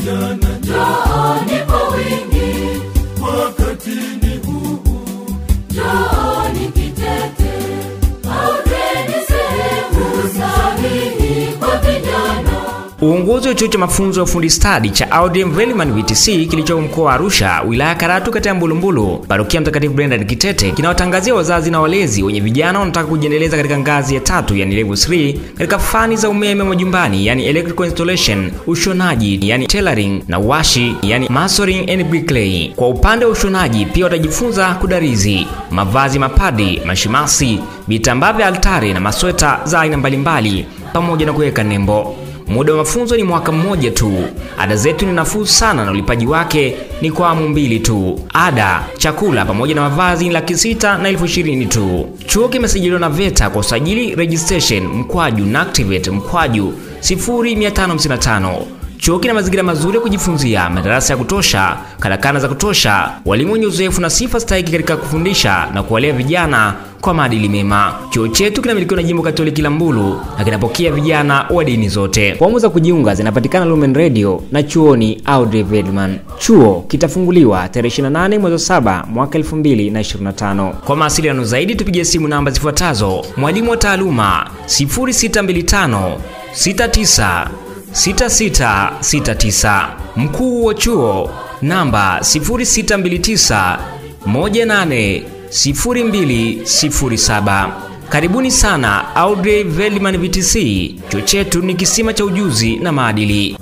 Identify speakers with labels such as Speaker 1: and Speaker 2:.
Speaker 1: vijana njooni kwa wingi, wakati ni huu, njooni Kitete. Audrey ni sehemu sahihi kwa vijana.
Speaker 2: Uongozi wa chuo cha mafunzo ya ufundi stadi cha Audrey Velleman VTC kilicho mkoa wa Arusha, wilaya Karatu, kata ya Mbulumbulu, parokia Mtakatifu Brenda Kitete, kinawatangazia wazazi na walezi wenye vijana wanataka kujiendeleza katika ngazi ya 3 yani level 3 katika fani za umeme majumbani yani electrical installation, ushonaji yani tailoring na washi yani masonry and bricklaying. Kwa upande wa ushonaji pia watajifunza kudarizi, mavazi mapadi, mashimasi, vitambaa vya altari na masweta za aina mbalimbali pamoja na kuweka nembo. Muda wa mafunzo ni mwaka mmoja tu. Ada zetu ni nafuu sana na ulipaji wake ni kwa awamu 2 tu. Ada, chakula pamoja na mavazi ni Laki6,20,000 tu. Chuo kimesajiliwa na VETA kwa usajili registration mkwaju NACTIVATE mkwaju 0555. Chuo kina mazingira mazuri ya kujifunzia, madarasa ya kutosha, karakana za kutosha, walimu wenye uzoefu na sifa stahiki katika kufundisha na kuwalea vijana kwa maadili mema. Chuo chetu kinamilikiwa na Jimbo Katoliki la Mbulu na kinapokea vijana wa dini zote. Fomu za kujiunga zinapatikana Lumen Radio na chuoni Audrey Velleman. Chuo kitafunguliwa tarehe 28 mwezi wa 7 mwaka 2025. Kwa mawasiliano zaidi tupigie simu namba zifuatazo: mwalimu wa taaluma 0625 69 6669, mkuu wa chuo namba 0629 180207. Karibuni sana Audrey Velleman VTC. Chuo chetu ni kisima cha ujuzi na maadili.